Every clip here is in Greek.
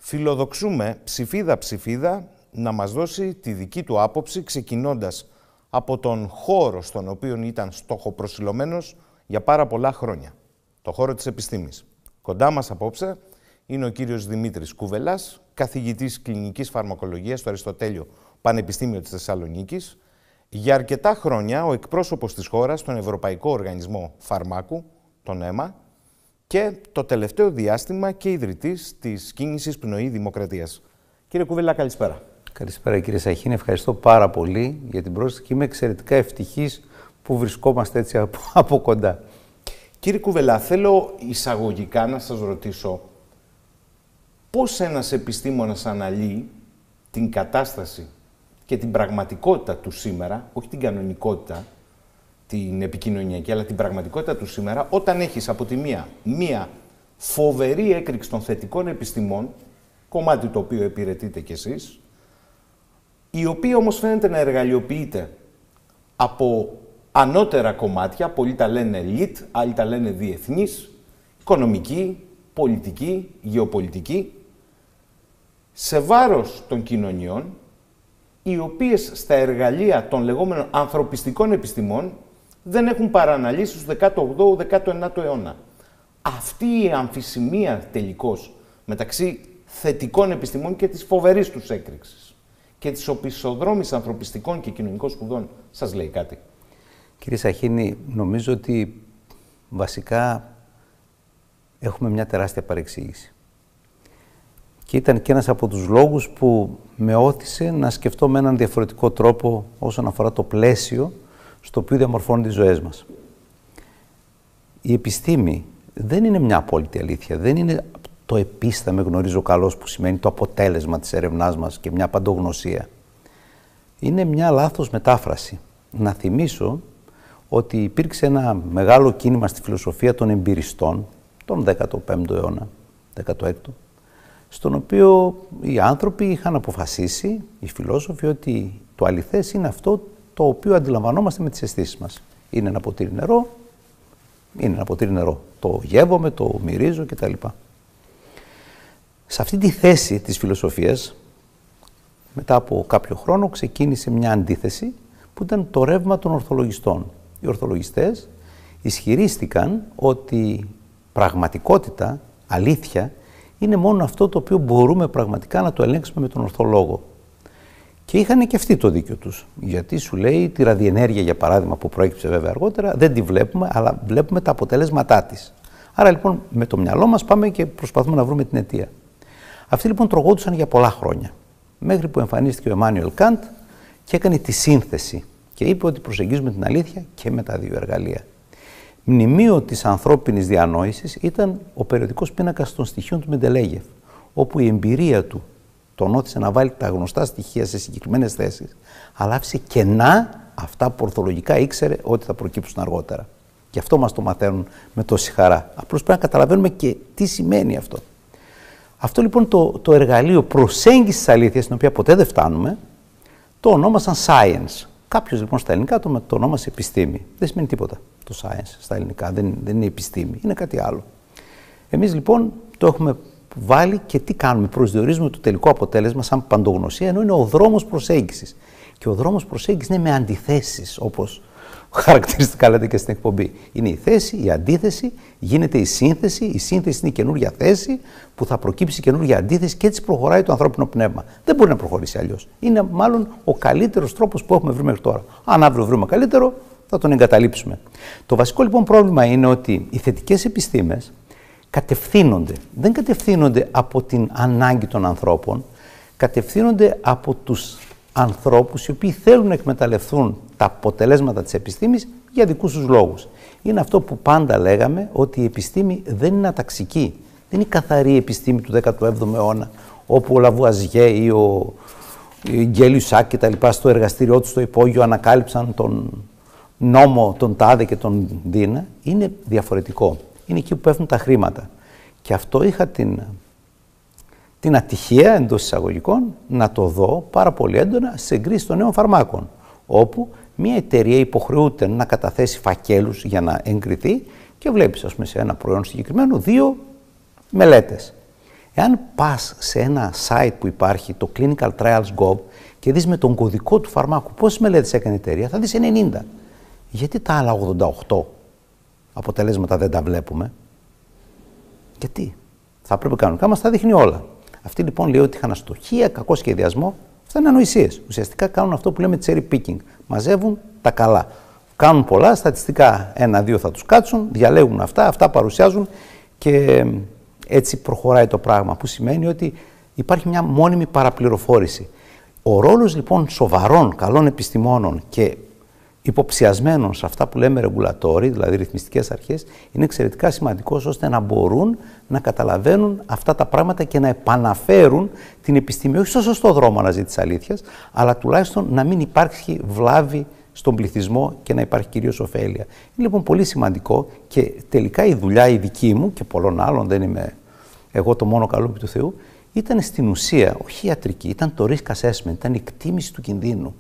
Φιλοδοξούμε ψηφίδα-ψηφίδα να μας δώσει τη δική του άποψη, ξεκινώντας από τον χώρο στον οποίο ήταν στόχοπροσιλωμένος για πάρα πολλά χρόνια, το χώρο της επιστήμης. Κοντά μας απόψε είναι ο κύριος Δημήτρης Κουβελάς, καθηγητής κλινικής φαρμακολογίας στο Αριστοτέλειο Πανεπιστήμιο της Θεσσαλονίκης, για αρκετά χρόνια ο εκπρόσωπος της χώρας στον Ευρωπαϊκό Οργανισμό Φαρμάκου, τον ΕΜΑ, και το τελευταίο διάστημα και ιδρυτής της κίνησης Πνοή Δημοκρατίας. Κύριε Κουβελά, καλησπέρα. Καλησπέρα κύριε Σαχίνη, ευχαριστώ πάρα πολύ για την πρόσκληση και είμαι εξαιρετικά ευτυχής που βρισκόμαστε έτσι από κοντά. Κύριε Κουβελά, θέλω εισαγωγικά να σας ρωτήσω πώς ένας επιστήμονας αναλύει την κατάσταση και την πραγματικότητα του σήμερα, όχι την κανονικότητα, την επικοινωνιακή, αλλά την πραγματικότητα του σήμερα, όταν έχεις από τη μία φοβερή έκρηξη των θετικών επιστημών, κομμάτι το οποίο υπηρετείτε κι εσείς, η οποία όμως φαίνεται να εργαλειοποιείται από ανώτερα κομμάτια, πολλοί τα λένε elite, άλλοι τα λένε διεθνής, οικονομική, πολιτική, γεωπολιτική, σε βάρος των κοινωνιών, οι οποίες στα εργαλεία των λεγόμενων ανθρωπιστικών επιστημών δεν έχουν παραναλύσει στους 18ου-19ου αιώνα. Αυτή η αμφισημία τελικώς μεταξύ θετικών επιστημών και της φοβερής τους έκρηξης και της οπισθοδρόμης ανθρωπιστικών και κοινωνικών σπουδών σας λέει κάτι? Κύριε Σαχίνη, νομίζω ότι βασικά έχουμε μια τεράστια παρεξήγηση. Και ήταν και ένας από τους λόγους που με όθησε να σκεφτώ με έναν διαφορετικό τρόπο όσον αφορά το πλαίσιο στο οποίο διαμορφώνονται οι ζωές μας. Η επιστήμη δεν είναι μια απόλυτη αλήθεια, δεν είναι το επίσταμε γνωρίζω καλώς που σημαίνει το αποτέλεσμα της έρευνάς μας και μια παντογνωσία. Είναι μια λάθος μετάφραση. Να θυμίσω ότι υπήρξε ένα μεγάλο κίνημα στη φιλοσοφία των εμπειριστών τον 15ο αιώνα, 16ο, στον οποίο οι άνθρωποι είχαν αποφασίσει, οι φιλόσοφοι, ότι το αληθές είναι αυτό το οποίο αντιλαμβανόμαστε με τις αισθήσεις μας. Είναι ένα ποτήρι νερό, είναι ένα ποτήρι νερό. Το γεύομαι, το μυρίζω κτλ. Σε αυτή τη θέση της φιλοσοφίας, μετά από κάποιο χρόνο, ξεκίνησε μια αντίθεση που ήταν το ρεύμα των ορθολογιστών. Οι ορθολογιστές ισχυρίστηκαν ότι πραγματικότητα, αλήθεια, είναι μόνο αυτό το οποίο μπορούμε πραγματικά να το ελέγξουμε με τον ορθό λόγο. Και είχαν και αυτοί το δίκιο τους. Γιατί σου λέει τη ραδιενέργεια, για παράδειγμα, που προέκυψε βέβαια αργότερα, δεν τη βλέπουμε, αλλά βλέπουμε τα αποτέλεσματά της. Άρα λοιπόν με το μυαλό μας πάμε και προσπαθούμε να βρούμε την αιτία. Αυτοί λοιπόν τρογόντουσαν για πολλά χρόνια. Μέχρι που εμφανίστηκε ο Εμμάνουελ Καντ και έκανε τη σύνθεση. Και είπε ότι προσεγγίζουμε την αλήθεια και με τα δύο εργαλεία. Μνημείο της ανθρώπινης διανόησης ήταν ο περιοδικός πίνακας των στοιχείων του Μεντελέγεφ, όπου η εμπειρία του τον όθησε να βάλει τα γνωστά στοιχεία σε συγκεκριμένες θέσεις, αλλά άφησε κενά αυτά που ορθολογικά ήξερε ότι θα προκύψουν αργότερα. Και αυτό μας το μαθαίνουν με τόση χαρά. Απλώς πρέπει να καταλαβαίνουμε και τι σημαίνει αυτό. Αυτό λοιπόν το εργαλείο προσέγγισης της αλήθειας, στην οποία ποτέ δεν φτάνουμε, το ονόμασαν science. Κάποιος λοιπόν στα ελληνικά το ονόμασε επιστήμη. Δεν σημαίνει τίποτα το science στα ελληνικά, δεν είναι επιστήμη, είναι κάτι άλλο. Εμείς λοιπόν το έχουμε βάλει και τι κάνουμε? Προσδιορίζουμε το τελικό αποτέλεσμα σαν παντογνωσία, ενώ είναι ο δρόμος προσέγγισης. Και ο δρόμος προσέγγισης είναι με αντιθέσεις, όπως χαρακτηριστικά λέτε και στην εκπομπή. Είναι η θέση, η αντίθεση, γίνεται η σύνθεση είναι η καινούργια θέση που θα προκύψει καινούργια αντίθεση και έτσι προχωράει το ανθρώπινο πνεύμα. Δεν μπορεί να προχωρήσει αλλιώς. Είναι μάλλον ο καλύτερος τρόπος που έχουμε βρει μέχρι τώρα. Αν αύριο βρούμε καλύτερο, θα τον εγκαταλείψουμε. Το βασικό λοιπόν πρόβλημα είναι ότι οι θετικές επιστήμες κατευθύνονται. Δεν κατευθύνονται από την ανάγκη των ανθρώπων, κατευθύνονται από τους ανθρώπους οι οποίοι θέλουν να εκμεταλλευτούν τα αποτελέσματα της επιστήμης για δικούς τους λόγους. Είναι αυτό που πάντα λέγαμε, ότι η επιστήμη δεν είναι αταξική. Δεν είναι η καθαρή επιστήμη του 17ου αιώνα, όπου ο Λαβουαζιέ ή ο Γκέλιουσακ και τα λοιπά στο εργαστήριό του στο υπόγειο ανακάλυψαν τον νόμο, τον τάδε και τον δίνα. Είναι διαφορετικό. Είναι εκεί που πέφτουν τα χρήματα. Και αυτό είχα την ατυχία, εντός εισαγωγικών, να το δω πάρα πολύ έντονα σε εγκρίσεις των νέων φαρμάκων, όπου μια εταιρεία υποχρεούται να καταθέσει φακέλους για να εγκριθεί και βλέπεις, ας πούμε, σε ένα προϊόν συγκεκριμένο 2 μελέτες. Εάν πας σε ένα site που υπάρχει, το clinicaltrials.gov, και δεις με τον κωδικό του φαρμάκου πόσες μελέτες έκανε η εταιρεία, θα δεις 90. Γιατί τα άλλα 88 αποτελέσματα δεν τα βλέπουμε? Γιατί? Θα πρέπει κανονικά μας τα δείχνει όλα. Αυτή λοιπόν λέει ότι είχαν αστοχία, κακό σχεδιασμό. Αυτά είναι ανοησίες. Ουσιαστικά κάνουν αυτό που λέμε cherry picking. Μαζεύουν τα καλά. Κάνουν πολλά, στατιστικά 1-2 θα τους κάτσουν, διαλέγουν αυτά παρουσιάζουν και έτσι προχωράει το πράγμα. Που σημαίνει ότι υπάρχει μια μόνιμη παραπληροφόρηση. Ο ρόλος λοιπόν σοβαρών, καλών επιστημόνων και υποψιασμένων σε αυτά που λέμε regulatory, δηλαδή ρυθμιστικές αρχές, είναι εξαιρετικά σημαντικός ώστε να μπορούν να καταλαβαίνουν αυτά τα πράγματα και να επαναφέρουν την επιστήμη, όχι στο σωστό δρόμο αναζήτησης αλήθειας, αλλά τουλάχιστον να μην υπάρχει βλάβη στον πληθυσμό και να υπάρχει κυρίως ωφέλεια. Είναι λοιπόν πολύ σημαντικό και τελικά η δουλειά η δική μου και πολλών άλλων, δεν είμαι εγώ το μόνο καλούπι του Θεού, ήταν στην ουσία, όχι ιατρική, ήταν το risk assessment, ήταν η εκτίμηση του κινδύνου.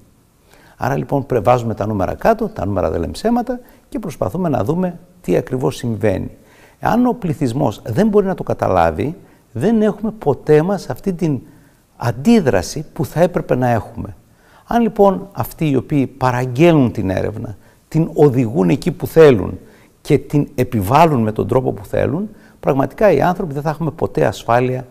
Άρα λοιπόν βάζουμε τα νούμερα κάτω, τα νούμερα δεν λένε ψέματα και προσπαθούμε να δούμε τι ακριβώς συμβαίνει. Αν ο πληθυσμός δεν μπορεί να το καταλάβει, δεν έχουμε ποτέ μας αυτή την αντίδραση που θα έπρεπε να έχουμε. Αν λοιπόν αυτοί οι οποίοι παραγγέλνουν την έρευνα, την οδηγούν εκεί που θέλουν και την επιβάλλουν με τον τρόπο που θέλουν, πραγματικά οι άνθρωποι δεν θα έχουμε ποτέ ασφάλεια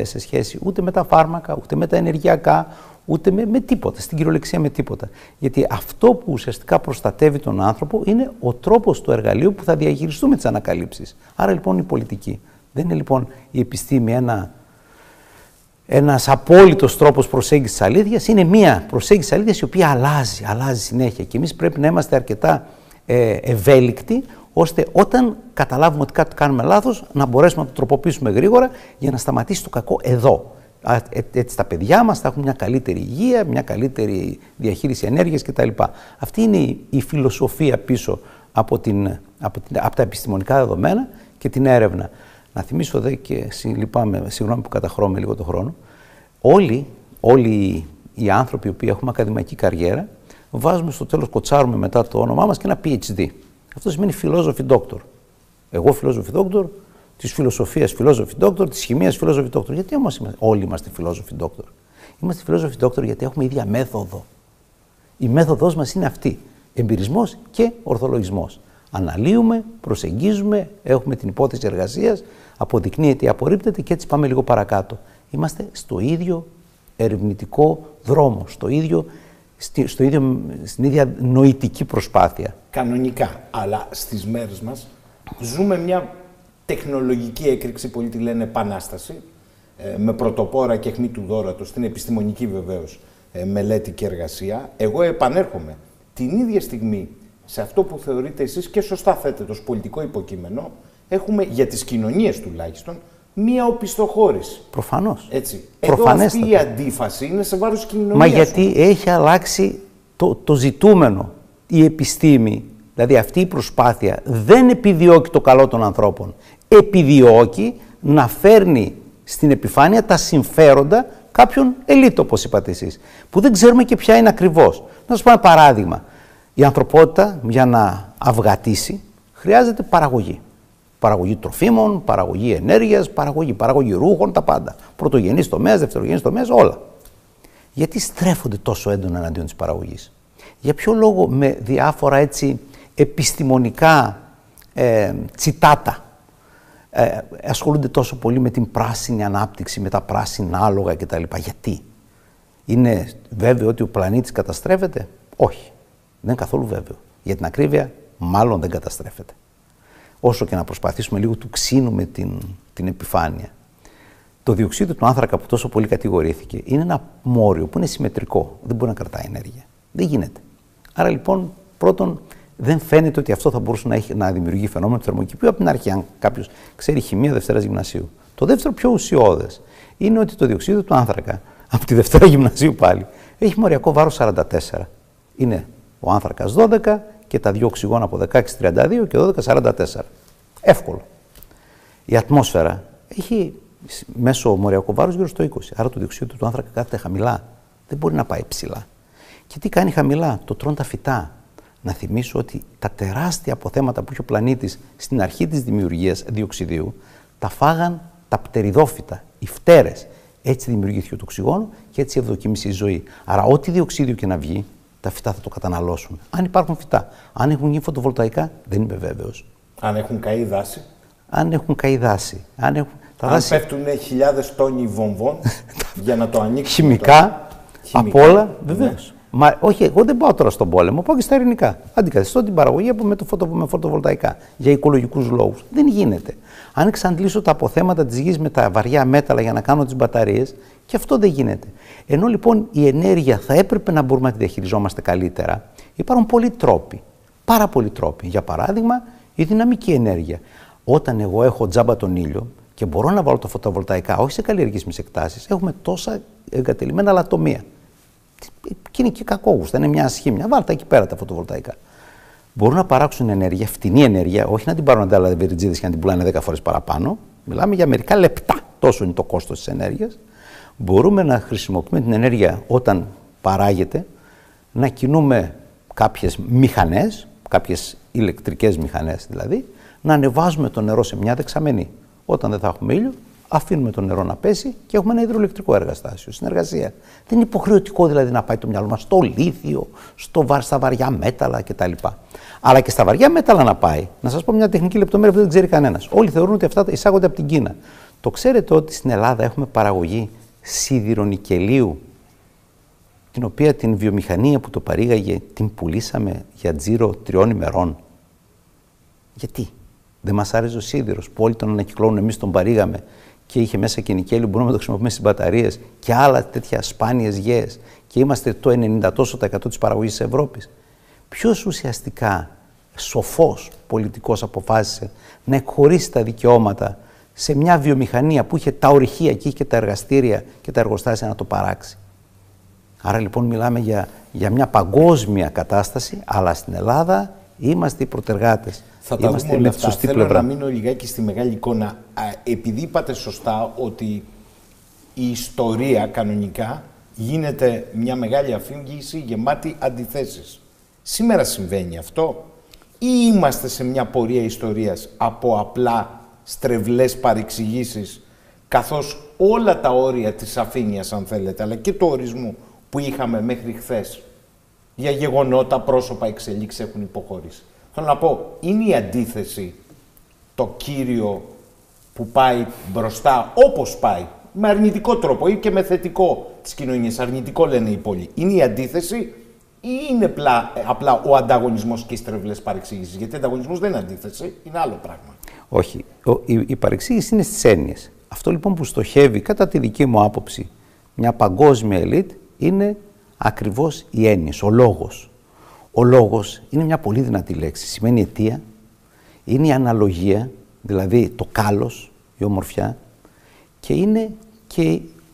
σε σχέση ούτε με τα φάρμακα, ούτε με τα ενεργειακά, ούτε με τίποτα, στην κυριολεξία με τίποτα. Γιατί αυτό που ουσιαστικά προστατεύει τον άνθρωπο είναι ο τρόπος του εργαλείου που θα διαχειριστούμε τις ανακαλύψεις. Άρα λοιπόν η πολιτική. Δεν είναι λοιπόν η επιστήμη ένας απόλυτος τρόπος προσέγγισης της αλήθειας, είναι μια προσέγγιση της αλήθειας η οποία αλλάζει συνέχεια. Και εμείς πρέπει να είμαστε αρκετά ευέλικτοι, ώστε όταν καταλάβουμε ότι κάτι κάνουμε λάθος, να μπορέσουμε να το τροποποιήσουμε γρήγορα για να σταματήσει το κακό εδώ. Έτσι τα παιδιά μας θα έχουν μια καλύτερη υγεία, μια καλύτερη διαχείριση ενέργειας κτλ. Αυτή είναι η φιλοσοφία πίσω από τα επιστημονικά δεδομένα και την έρευνα. Να θυμίσω δε και λυπάμαι, συγγνώμη που καταχρώμε λίγο το χρόνο, όλοι οι άνθρωποι που έχουμε ακαδημαϊκή καριέρα βάζουμε στο τέλος, κοτσάρουμε μετά το όνομά μας και ένα PhD. Αυτό σημαίνει philosophy doctor. Εγώ philosophy doctor, της φιλοσοφίας philosophy doctor, της χημείας philosophy doctor. Γιατί όμως όλοι είμαστε philosophy doctor? Είμαστε philosophy doctor γιατί έχουμε ίδια μέθοδο. Η μέθοδος μας είναι αυτή. Εμπειρισμός και ορθολογισμός. Αναλύουμε, προσεγγίζουμε, έχουμε την υπόθεση εργασίας, αποδεικνύεται ή απορρίπτεται και έτσι πάμε λίγο παρακάτω. Είμαστε στο ίδιο ερευνητικό δρόμο, στην ίδια νοητική προσπάθεια. Κανονικά, αλλά στις μέρες μας ζούμε μια τεχνολογική έκρηξη, πολλοί τη λένε επανάσταση, με πρωτοπόρα και αιχμή του δώρατος, στην επιστημονική βεβαίως μελέτη και εργασία. Εγώ επανέρχομαι την ίδια στιγμή σε αυτό που θεωρείτε εσείς και σωστά θέτετε ως πολιτικό υποκείμενο, έχουμε για τις κοινωνίες τουλάχιστον μία οπισθοχώρηση. Προφανώς. Έτσι. Εδώ αυτή η αντίφαση είναι σε βάρος κοινωνίας. Μα γιατί έχει αλλάξει το ζητούμενο. Η επιστήμη, δηλαδή αυτή η προσπάθεια, δεν επιδιώκει το καλό των ανθρώπων. Επιδιώκει να φέρνει στην επιφάνεια τα συμφέροντα κάποιων ελίτ, όπως είπατε εσείς, που δεν ξέρουμε και ποια είναι ακριβώς. Να σας πω ένα παράδειγμα. Η ανθρωπότητα για να αυγατήσει χρειάζεται παραγωγή. Παραγωγή τροφίμων, παραγωγή ενέργειας, παραγωγή ρούχων, τα πάντα. Πρωτογενής τομέας, δευτερογενής τομέας, όλα. Γιατί στρέφονται τόσο έντονα εναντίον της παραγωγής? Για ποιο λόγο με διάφορα έτσι επιστημονικά τσιτάτα ασχολούνται τόσο πολύ με την πράσινη ανάπτυξη, με τα πράσινα άλογα κτλ. Γιατί? Είναι βέβαιο ότι ο πλανήτης καταστρέφεται? Όχι. Δεν είναι καθόλου βέβαιο. Για την ακρίβεια, μάλλον δεν καταστρέφεται. Όσο και να προσπαθήσουμε λίγο του ξύνουμε την επιφάνεια. Το διοξείδιο του άνθρακα που τόσο πολύ κατηγορήθηκε είναι ένα μόριο που είναι συμμετρικό. Δεν μπορεί να κρατάει ενέργεια. Δεν γίνεται. Άρα λοιπόν, πρώτον, δεν φαίνεται ότι αυτό θα μπορούσε να δημιουργεί φαινόμενο του θερμοκηπίου από την αρχή, αν κάποιος ξέρει χημεία Δευτέρα Γυμνασίου. Το δεύτερο, πιο ουσιώδες, είναι ότι το διοξείδιο του άνθρακα, από τη Δευτέρα Γυμνασίου πάλι, έχει μοριακό βάρος 44. Είναι ο άνθρακας 12 και τα δύο οξυγόνα από 16-32 και 12-44. Εύκολο. Η ατμόσφαιρα έχει μέσο μοριακό βάρος γύρω στο 20. Άρα το διοξείδιο του άνθρακα κάθεται χαμηλά. Δεν μπορεί να πάει ψηλά. Και τι κάνει χαμηλά? Το τρώνε τα φυτά. Να θυμίσω ότι τα τεράστια αποθέματα που είχε ο πλανήτης στην αρχή της δημιουργίας διοξιδίου τα φάγαν τα πτεριδόφυτα. οι φτέρες. Έτσι δημιουργήθηκε το οξυγόνο και έτσι ευδοκίμησε η ζωή. Άρα, ό,τι διοξίδιο και να βγει, τα φυτά θα το καταναλώσουν. Αν υπάρχουν φυτά, αν έχουν γίνει φωτοβολταϊκά, δεν είμαι βέβαιος. Αν έχουν καεί δάση. Αν έχουν καεί δάση. Αν πέφτουν χιλιάδες τόνοι βομβών για να το ανοίξουν. Χημικά, απ' όλα, βεβαίως. Μα όχι, εγώ δεν πάω τώρα στον πόλεμο, πάω και στα ειρηνικά. Αντικαθιστώ την παραγωγή με φωτοβολταϊκά για οικολογικούς λόγους. Δεν γίνεται. Αν εξαντλήσω τα αποθέματα της γης με τα βαριά μέταλλα για να κάνω τις μπαταρίες, και αυτό δεν γίνεται. Ενώ λοιπόν η ενέργεια θα έπρεπε να μπορούμε να τη διαχειριζόμαστε καλύτερα, υπάρχουν πολλοί τρόποι. Πάρα πολλοί τρόποι. Για παράδειγμα, η δυναμική ενέργεια. Όταν εγώ έχω τζάμπα τον ήλιο και μπορώ να βάλω τα φωτοβολταϊκά, όχι σε καλλιεργήσιμες εκτάσεις, έχουμε τόσα εγκατελειμμένα λατομεία. Και είναι και κακόγουστα, είναι μια ασχήμια. Βάλτε εκεί πέρα τα φωτοβολταϊκά. Μπορούν να παράξουν ενέργεια, φτηνή ενέργεια, όχι να την πάρουν αντάλλα βεριτζίδες και να την πουλάνε 10 φορές παραπάνω. Μιλάμε για μερικά λεπτά. Τόσο είναι το κόστος της ενέργειας. Μπορούμε να χρησιμοποιούμε την ενέργεια όταν παράγεται, να κινούμε κάποιες μηχανές, κάποιες ηλεκτρικές μηχανές δηλαδή, να ανεβάζουμε το νερό σε μια δεξαμενή. Όταν δεν θα έχουμε ήλιο, αφήνουμε το νερό να πέσει και έχουμε ένα υδροελεκτρικό εργαστάσιο, συνεργασία. Δεν είναι υποχρεωτικό δηλαδή να πάει το μυαλό μας στο λίθιο, στα βαριά μέταλλα κτλ. Αλλά και στα βαριά μέταλλα να πάει, να σας πω μια τεχνική λεπτομέρεια που δεν ξέρει κανένας. Όλοι θεωρούν ότι αυτά εισάγονται από την Κίνα. Το ξέρετε ότι στην Ελλάδα έχουμε παραγωγή σιδηρονικελίου, την οποία την βιομηχανία που το παρήγαγε την πουλήσαμε για τζίρο 3 ημερών. Γιατί? Δεν μας άρεσε ο σίδηρος που όλοι τον ανακυκλώνουν, εμείς τον παρήγαμε και είχε μέσα και νικέλιο, μπορούμε να το χρησιμοποιούμε στις μπαταρίες και άλλα τέτοια σπάνιες γέες και είμαστε το 90% της παραγωγής της Ευρώπης. Ποιος ουσιαστικά σοφός πολιτικός αποφάσισε να εκχωρήσει τα δικαιώματα σε μια βιομηχανία που είχε τα ορυχεία και είχε και τα εργαστήρια και τα εργοστάσια να το παράξει? Άρα λοιπόν μιλάμε για μια παγκόσμια κατάσταση, αλλά στην Ελλάδα είμαστε οι πρωτεργάτες. Θα τα δούμε όλα αυτά. Θέλω να μείνω λιγάκι στη μεγάλη εικόνα. Επειδή είπατε σωστά ότι η ιστορία κανονικά γίνεται μια μεγάλη αφήγηση γεμάτη αντιθέσεις. Σήμερα συμβαίνει αυτό ή είμαστε σε μια πορεία ιστορίας από απλά στρεβλές παρεξηγήσεις, καθώς όλα τα όρια της αφήνειας, αν θέλετε, αλλά και του ορισμού που είχαμε μέχρι χθες για γεγονότα, πρόσωπα, εξελίξεις έχουν υποχωρήσει? Θέλω να πω, είναι η αντίθεση το κύριο που πάει μπροστά, όπως πάει, με αρνητικό τρόπο ή και με θετικό της κοινωνίας? Αρνητικό λένε οι πολλοί. Είναι η αντίθεση ή είναι απλά ο ανταγωνισμός και οι στρεβλές παρεξήγησεις? Γιατί ο ανταγωνισμός δεν είναι αντίθεση, είναι άλλο πράγμα. Όχι. Η παρεξήγηση είναι στις έννοιες. Αυτό λοιπόν που στοχεύει, κατά τη δική μου άποψη, μια παγκόσμια ελίτ, είναι ακριβώς οι έννοιες, ο λόγος. Ο λόγος είναι μια πολύ δυνατή λέξη. Σημαίνει αιτία, είναι η αναλογία, δηλαδή το κάλος, η ομορφιά, και είναι και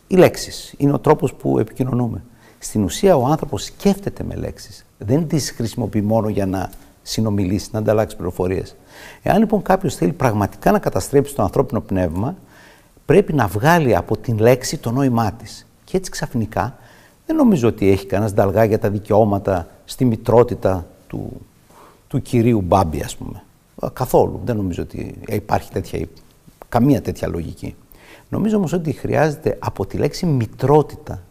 οι λέξεις. Είναι ο τρόπος που επικοινωνούμε. Στην ουσία ο άνθρωπος σκέφτεται με λέξεις. Δεν τις χρησιμοποιεί μόνο για να συνομιλήσει, να ανταλλάξει πληροφορίες. Εάν λοιπόν κάποιος θέλει πραγματικά να καταστρέψει το ανθρώπινο πνεύμα, πρέπει να βγάλει από την λέξη το νόημά της. Και έτσι ξαφνικά δεν νομίζω ότι έχει κανένας νταλγά για τα δικαιώματα στη μητρότητα του κυρίου Μπάμπη, ας πούμε. Καθόλου. Δεν νομίζω ότι υπάρχει καμία τέτοια λογική. Νομίζω όμως ότι χρειάζεται από τη λέξη μητρότητα,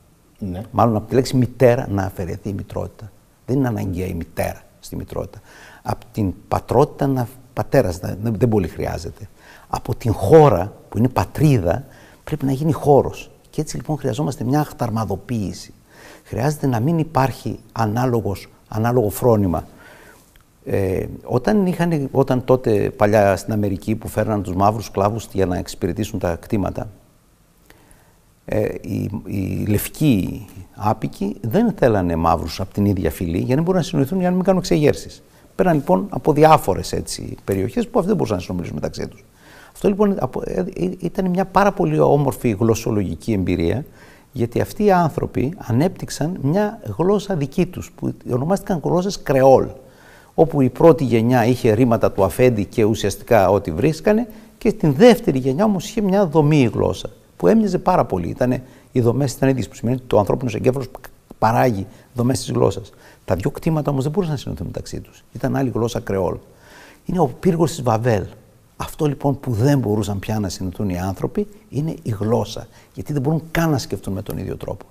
μάλλον από τη λέξη μητέρα, να αφαιρεθεί η μητρότητα. Δεν είναι αναγκαία η μητέρα στη μητρότητα. Από την πατρότητα πατέρας δεν πολύ χρειάζεται. Από την χώρα που είναι πατρίδα πρέπει να γίνει χώρος. Και έτσι λοιπόν χρειαζόμαστε μια αχταρμαδοποίηση. Χρειάζεται να μην υπάρχει ανάλογο φρόνημα. Όταν τότε παλιά στην Αμερική που φέρναν τους μαύρους σκλάβους για να εξυπηρετήσουν τα κτήματα, οι λευκοί άπικοι δεν θέλανε μαύρους από την ίδια φυλή για να μπορούν να συνοηθούν, για να μην κάνουν εξεγέρσεις. Πέραν λοιπόν από διάφορες περιοχές που αυτοί δεν μπορούσαν να συνομιλήσουν μεταξύ τους. Αυτό λοιπόν ήταν μια πάρα πολύ όμορφη γλωσσολογική εμπειρία, γιατί αυτοί οι άνθρωποι ανέπτυξαν μια γλώσσα δική τους, που ονομάστηκαν γλώσσες κρεόλ, όπου η πρώτη γενιά είχε ρήματα του αφέντη και ουσιαστικά ό,τι βρίσκανε, και στην δεύτερη γενιά όμως είχε μια δομή γλώσσα, που έμοιαζε πάρα πολύ. Οι δομές ήταν ίδιες, που σημαίνει ότι το ανθρώπινο εγκέφαλος παράγει δομές της γλώσσας. Τα δύο κτήματα όμως δεν μπορούσαν να συνεννοηθούν μεταξύ τους. Ήταν άλλη γλώσσα κρεόλ. Είναι ο πύργος της Βαβέλ. Αυτό λοιπόν που δεν μπορούσαν πια να συνηθούν οι άνθρωποι είναι η γλώσσα. Γιατί δεν μπορούν καν να σκεφτούν με τον ίδιο τρόπο.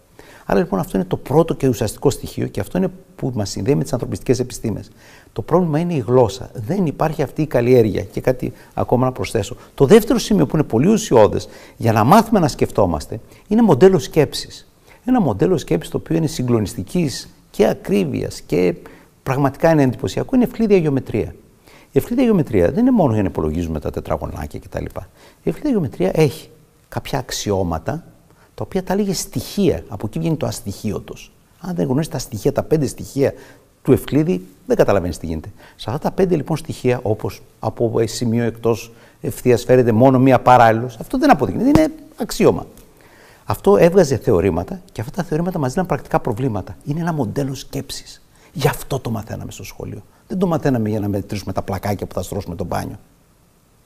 Άρα λοιπόν αυτό είναι το πρώτο και ουσιαστικό στοιχείο και αυτό είναι που μας συνδέει με τις ανθρωπιστικές επιστήμες. Το πρόβλημα είναι η γλώσσα. Δεν υπάρχει αυτή η καλλιέργεια. Και κάτι ακόμα να προσθέσω. Το δεύτερο σημείο που είναι πολύ ουσιώδες για να μάθουμε να σκεφτόμαστε είναι μοντέλο σκέψης. Ένα μοντέλο σκέψης το οποίο είναι συγκλονιστικής και ακρίβειας και πραγματικά είναι εντυπωσιακό είναι η ευκλήδια γεωμετρία. Η ευκλήδια γεωμετρία δεν είναι μόνο για να υπολογίζουμε τα τετραγωνάκια κτλ. Η ευκλήδια γεωμετρία έχει κάποια αξιώματα τα οποία τα λέγε στοιχεία. Από εκεί βγαίνει το αστοιχείωτος. Αν δεν γνωρίζεις τα στοιχεία, τα 5 στοιχεία του Ευκλήδη, δεν καταλαβαίνεις τι γίνεται. Σε αυτά τα 5 λοιπόν στοιχεία, όπως από σημείο εκτός ευθείας φέρεται μόνο μία παράλληλος, αυτό δεν αποδεικνύεται, είναι αξίωμα. Αυτό έβγαζε θεωρήματα και αυτά τα θεωρήματα μας δίναν πρακτικά προβλήματα. Είναι ένα μοντέλο σκέψης. Γι' αυτό το μαθαίναμε στο σχολείο. Δεν το μαθαίναμε για να μετρήσουμε τα πλακάκια που θα στρώσουμε το μπάνιο.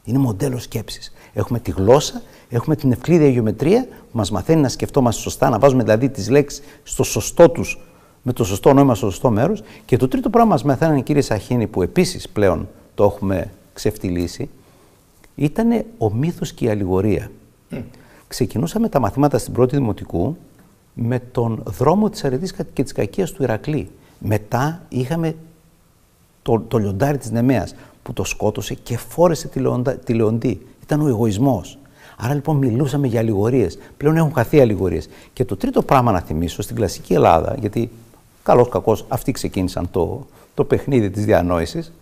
Είναι μοντέλο σκέψης. Έχουμε τη γλώσσα, έχουμε την ευκλήδια γεωμετρία που μας μαθαίνει να σκεφτόμαστε σωστά, να βάζουμε δηλαδή τις λέξεις στο σωστό τους, με το σωστό νόημα στο σωστό μέρος. Και το τρίτο πράγμα μας μαθαίνανε οι κύριοι Σαχίνη, που επίσης πλέον το έχουμε ξεφτυλίσει, ήταν ο μύθος και η αλληγορία. Ξεκινούσαμε τα μαθήματα στην πρώτη δημοτικού με τον δρόμο της αρετής και της κακίας του Ηρακλή. Μετά είχαμε το λιοντάρι της Νεμαίας που το σκότωσε και φόρεσε τη Λεοντή. Ήταν ο εγωισμός. Άρα λοιπόν μιλούσαμε για αλληγορίες. Πλέον έχουν χαθεί αλληγορίες. Και το τρίτο πράγμα να θυμίσω στην κλασική Ελλάδα, γιατί καλώς κακώς αυτοί ξεκίνησαν το παιχνίδι της διανόησης,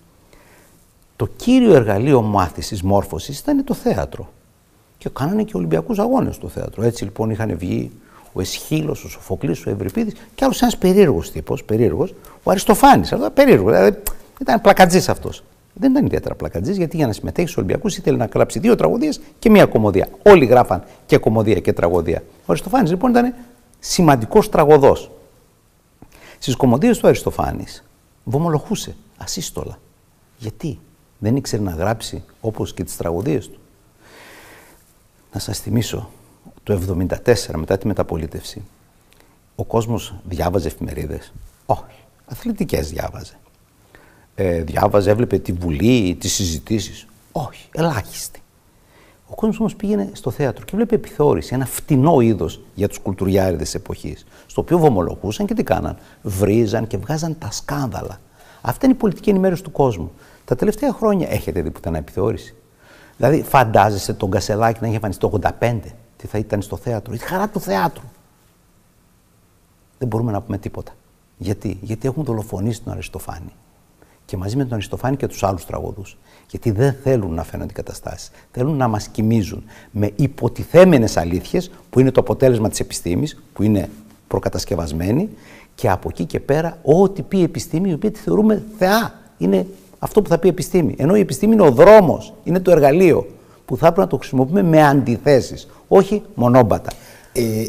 το κύριο εργαλείο μάθησης, μόρφωσης ήταν το θέατρο. Και κάνανε και Ολυμπιακούς αγώνες στο θέατρο. Έτσι λοιπόν είχαν βγει ο Εσχύλος, ο Σοφοκλής, ο Ευρυπίδης και άλλος ένας περίεργος τύπος, ο Αριστοφάνης. Περίεργος, δηλαδή ήταν πλακατζής αυτός. Δεν ήταν ιδιαίτερα πλακατζής, γιατί για να συμμετέχει στους Ολυμπιακούς ήθελε να γράψει 2 τραγωδίες και 1 κωμωδία. Όλοι γράφαν και κωμωδία και τραγωδία. Ο Αριστοφάνης λοιπόν ήταν σημαντικός τραγωδός. Στις κωμωδίες του Αριστοφάνης βομολογούσε ασύστολα. Γιατί δεν ήξερε να γράψει όπως και τις τραγωδίες του. Να σας θυμίσω, το 1974 μετά τη μεταπολίτευση, ο κόσμος διάβαζε εφημερίδες. Όχι, αθλητικές διάβαζε. Έβλεπε τη Βουλή, τις συζητήσεις. Όχι, ελάχιστη. Ο κόσμος όμως πήγαινε στο θέατρο και έβλεπε επιθεώρηση, ένα φτηνό είδος για τους κουλτουριάριδες της εποχής, στο οποίο βομολογούσαν και τι κάναν. Βρίζαν και βγάζαν τα σκάνδαλα. Αυτή είναι η πολιτική ενημέρωση του κόσμου. Τα τελευταία χρόνια έχετε δει πουθενά επιθεώρηση? Δηλαδή, φαντάζεσαι τον Κασελάκη να είχε εμφανιστεί το 85, τι θα ήταν στο θέατρο, η χαρά του θεάτρου. Δεν μπορούμε να πούμε τίποτα. Γιατί έχουν δολοφονήσει τον Αριστοφάνη. Και μαζί με τον Αριστοφάνη και τους άλλους τραγωδούς. Γιατί δεν θέλουν να φαίνονται καταστάσεις. Θέλουν να μας κοιμίζουν με υποτιθέμενες αλήθειες που είναι το αποτέλεσμα της επιστήμης, που είναι προκατασκευασμένη, και από εκεί και πέρα ό,τι πει η επιστήμη, η οποία τη θεωρούμε θεά. Είναι αυτό που θα πει η επιστήμη. Ενώ η επιστήμη είναι ο δρόμος, είναι το εργαλείο που θα πρέπει να το χρησιμοποιούμε με αντιθέσεις, όχι μονόμπατα.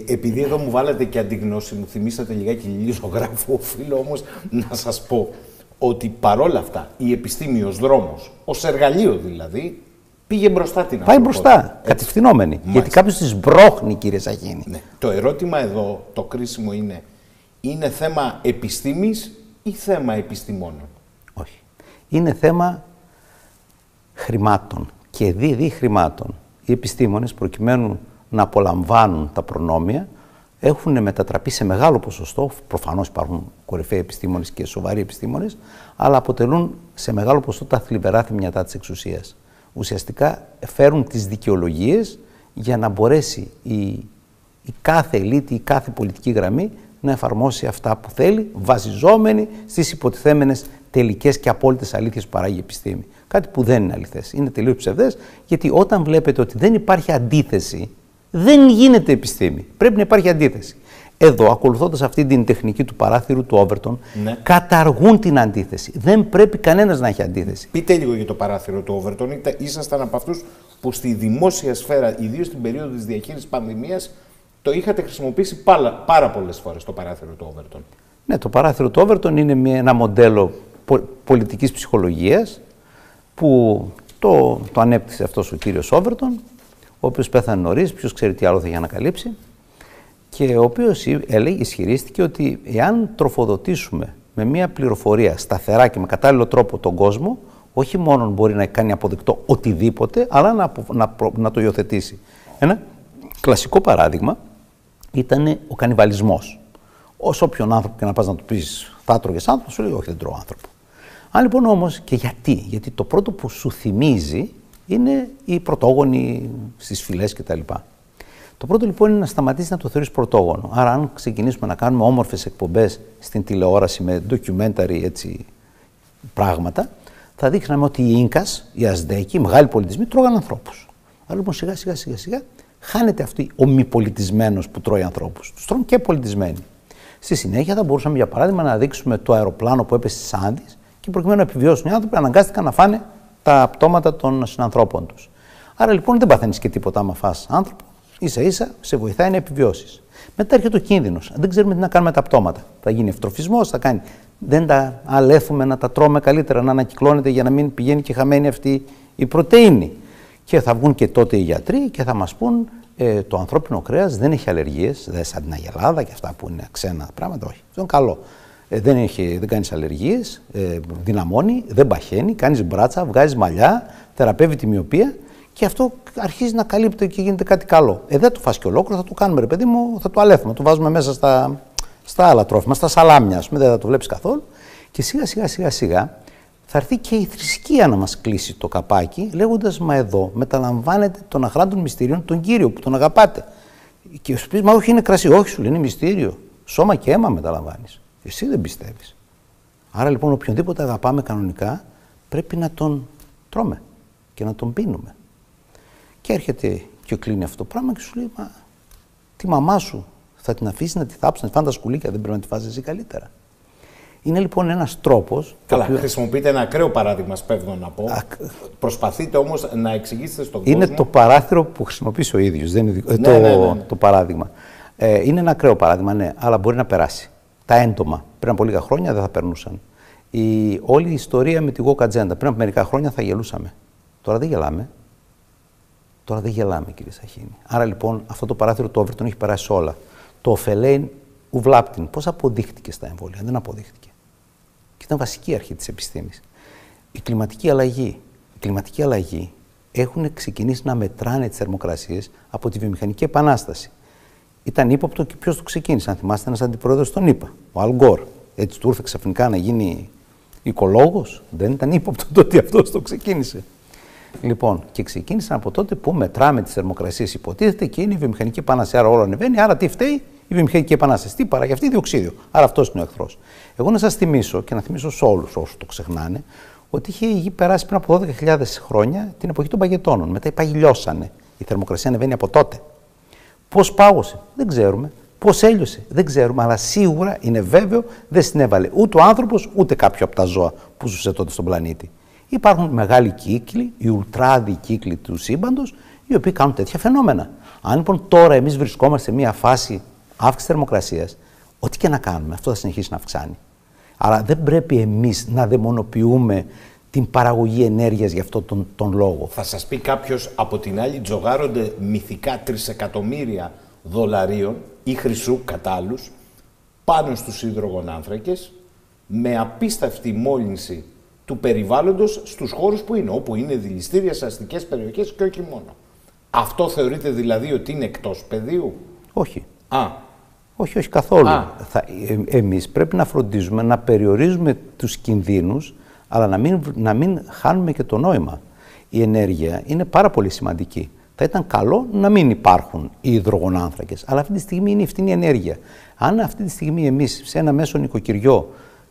Επειδή εδώ μου βάλατε και αντιγνώση, μου θυμήσατε λιγάκι λιζογράφο, οφείλω όμως να σας πω ότι παρόλα αυτά η επιστήμη ως δρόμος, ως εργαλείο δηλαδή, πήγε μπροστά την Πάει μπροστά, κατευθυνόμενη. Γιατί κάποιος της μπρόχνει, κύριε Σαχίνη. Ναι. Το ερώτημα εδώ, το κρίσιμο είναι θέμα επιστήμης ή θέμα επιστημόνων? Όχι. Είναι θέμα χρημάτων και δι χρημάτων. Οι επιστήμονες, προκειμένου να απολαμβάνουν τα προνόμια, έχουν μετατραπεί σε μεγάλο ποσοστό, προφανώς υπάρχουν κορυφαίοι επιστήμονες και σοβαροί επιστήμονες, αλλά αποτελούν σε μεγάλο ποσοστό τα θλιβερά θυμιατά της εξουσίας. Ουσιαστικά φέρουν τις δικαιολογίες για να μπορέσει η κάθε ελίτη, η κάθε πολιτική γραμμή να εφαρμόσει αυτά που θέλει, βασιζόμενη στις υποτιθέμενες τελικές και απόλυτες αλήθειες που παράγει η επιστήμη. Κάτι που δεν είναι αληθές. Είναι τελείως ψευδές, γιατί όταν βλέπετε ότι δεν υπάρχει αντίθεση, δεν γίνεται επιστήμη. Πρέπει να υπάρχει αντίθεση. Εδώ, ακολουθώντας αυτή την τεχνική του παράθυρου του Όβερτον, καταργούν την αντίθεση. Δεν πρέπει κανένας να έχει αντίθεση. Πείτε λίγο για το παράθυρο του Όβερτον. Ήσασταν από αυτούς που στη δημόσια σφαίρα, ιδίως στην περίοδο της διαχείρισης πανδημίας, το είχατε χρησιμοποιήσει πάρα πολλές φορές το παράθυρο του Όβερτον. Ναι, το παράθυρο του Όβερτον είναι ένα μοντέλο πολιτικής ψυχολογίας που το ανέπτυξε αυτός ο κύριος Όβερτον, ο οποίος πέθανε νωρίς, ποιος ξέρει τι άλλο θα είχε ανακαλύψει, και ο οποίος ισχυρίστηκε ότι εάν τροφοδοτήσουμε με μια πληροφορία σταθερά και με κατάλληλο τρόπο τον κόσμο, όχι μόνο μπορεί να κάνει αποδεκτό οτιδήποτε, αλλά να το υιοθετήσει. Ένα κλασικό παράδειγμα ήταν ο κανιβαλισμός. Όσο όποιον άνθρωπο και να πας να του πεις θα τρώγες άνθρωπο, σου λέει όχι, δεν τρώω άνθρωπο. Αν λοιπόν όμως, και γιατί το πρώτο που σου θυμίζει είναι οι πρωτόγονοι στις φυλές κτλ. Το πρώτο λοιπόν είναι να σταματήσει να το θεωρείς πρωτόγονο. Άρα, αν ξεκινήσουμε να κάνουμε όμορφες εκπομπές στην τηλεόραση με documentary έτσι, πράγματα, θα δείχναμε ότι οι Ίνκας, οι Αζτέκοι, οι μεγάλοι πολιτισμοί τρώγαν ανθρώπους. Άρα λοιπόν σιγά σιγά χάνεται αυτή ο μη πολιτισμένος που τρώει ανθρώπους. Τους τρώνε και πολιτισμένοι. Στη συνέχεια θα μπορούσαμε για παράδειγμα να δείξουμε το αεροπλάνο που έπεσε στις Άνδες και προκειμένου να επιβιώσουν οι άνθρωποι αναγκάστηκαν να φάνε τα πτώματα των συνανθρώπων τους. Άρα λοιπόν δεν παθαίνεις και τίποτα άμα φας άνθρωπο, ίσα ίσα σε βοηθάει να επιβιώσεις. Μετά έρχεται ο κίνδυνος. Δεν ξέρουμε τι να κάνουμε με τα πτώματα. Θα γίνει ευτροφισμός, θα κάνει. Δεν τα αλέθουμε να τα τρώμε καλύτερα, να ανακυκλώνεται για να μην πηγαίνει και χαμένη αυτή η πρωτεΐνη. Και θα βγουν και τότε οι γιατροί και θα μας πούν το ανθρώπινο κρέας δεν έχει αλλεργίες, δεν σαν την αγελάδα και αυτά που είναι ξένα πράγματα, όχι. Αυτό είναι καλό. Δεν κάνεις αλλεργίες, δυναμώνει, δεν παχαίνει, κάνεις μπράτσα, βγάζεις μαλλιά, θεραπεύει τη μυοπία και αυτό αρχίζει να καλύπτει και γίνεται κάτι καλό. Δεν το φας και ολόκληρο, θα το κάνουμε ρε παιδί μου, θα το αλέθουμε, το βάζουμε μέσα στα άλλα τρόφιμα, στα σαλάμια, ας πούμε, δεν θα το βλέπεις καθόλου. Και σιγά σιγά θα έρθει και η θρησκεία να μας κλείσει το καπάκι, λέγοντας μα εδώ μεταλαμβάνετε των αχράντων μυστηρίων τον Κύριο που τον αγαπάτε. Και σου πεις, μα όχι είναι κρασί, όχι σου λέει, είναι μυστήριο. Σώμα και αίμα μεταλαμβάνεις. Εσύ δεν πιστεύεις. Άρα λοιπόν οποιονδήποτε αγαπάμε κανονικά πρέπει να τον τρώμε και να τον πίνουμε. Και έρχεται και κλείνει αυτό το πράγμα και σου λέει, μα τη μαμά σου θα την αφήσει να τη θάψει, να τη φάνε τα σκουλίκια, δεν πρέπει να τη φας εσύ καλύτερα. Είναι λοιπόν ένας τρόπος. Καλά, χρησιμοποιείτε ένα ακραίο παράδειγμα, σπέβδω να πω. Προσπαθείτε όμως να εξηγήσετε στον κόσμο. Είναι το παράθυρο που χρησιμοποιήσει ο ίδιος, δεν είναι το παράδειγμα. Είναι ένα ακραίο παράδειγμα, ναι, αλλά μπορεί να περάσει. Τα έντομα πριν από λίγα χρόνια δεν θα περνούσαν. Όλη η ιστορία με τη woke agenda πριν από μερικά χρόνια θα γελούσαμε. Τώρα δεν γελάμε. Τώρα δεν γελάμε, κύριε Σαχίνη. Άρα λοιπόν αυτό το παράθυρο το Overton έχει περάσει όλα. Το ωφελέν ουβλάπτην. Πώς αποδείχτηκε στα εμβόλια? Δεν αποδείχτηκε. Και ήταν βασική αρχή της επιστήμης. Η κλιματική αλλαγή έχουν ξεκινήσει να μετράνε τις θερμοκρασίες από τη βιομηχανική επανάσταση. Ήταν ύποπτο και ποιος το ξεκίνησε? Αν θυμάστε, ένας αντιπρόεδρος τον είπα, ο Αλ Γκόρ. Έτσι του ήρθε ξαφνικά να γίνει οικολόγος. Δεν ήταν ύποπτο το ότι αυτός το ξεκίνησε. Λοιπόν, και ξεκίνησαν από τότε που μετράμε τις θερμοκρασίες, υποτίθεται, και είναι η βιομηχανική επανάσταση. Άρα όλο ανεβαίνει. Άρα τι φταίει? Η βιομηχανική επανάσταση. Τι παράγει αυτή? Διοξείδιο. Άρα αυτός είναι ο εχθρός. Εγώ να σας θυμίσω και να θυμίσω σε όλους όσους το ξεχνάνε, ότι είχε περάσει πριν από 12.000 χρόνια την εποχή των παγετώνων. Μετά οι πάγοι λιώσανε. Η θερμοκρασία ανεβαίνει από τότε. Πώς πάγωσε? Δεν ξέρουμε. Πώς έλειωσε? Δεν ξέρουμε. Αλλά σίγουρα είναι βέβαιο δεν συνέβαλε ούτε ο άνθρωπος ούτε κάποιο από τα ζώα που ζούσε τότε στον πλανήτη. Υπάρχουν μεγάλοι κύκλοι, οι ουλτράδιοι κύκλοι του σύμπαντος, οι οποίοι κάνουν τέτοια φαινόμενα. Αν λοιπόν τώρα εμείς βρισκόμαστε σε μια φάση αύξησης θερμοκρασίας, ό,τι και να κάνουμε, αυτό θα συνεχίσει να αυξάνει. Άρα δεν πρέπει εμείς να δαιμονοποιούμε την παραγωγή ενέργειας για αυτόν τον λόγο. Θα σας πει κάποιος, από την άλλη τζογάρονται μυθικά $3 εκατομμύρια ή χρυσού κατά άλλους πάνω στους υδρογονάνθρακες με απίστευτη μόλυνση του περιβάλλοντος στους χώρους που είναι, όπου είναι δηληστήρια, σε αστικές περιοχές και όχι μόνο. Αυτό θεωρείτε δηλαδή ότι είναι εκτός πεδίου? Όχι. Όχι καθόλου. Εμείς πρέπει να φροντίζουμε να περιορίζουμε τους κινδύνους, αλλά να μην χάνουμε και το νόημα. Η ενέργεια είναι πάρα πολύ σημαντική. Θα ήταν καλό να μην υπάρχουν οι υδρογονάνθρακες, αλλά αυτή τη στιγμή είναι η φθηνή ενέργεια. Αν αυτή τη στιγμή εμείς σε ένα μέσο νοικοκυριό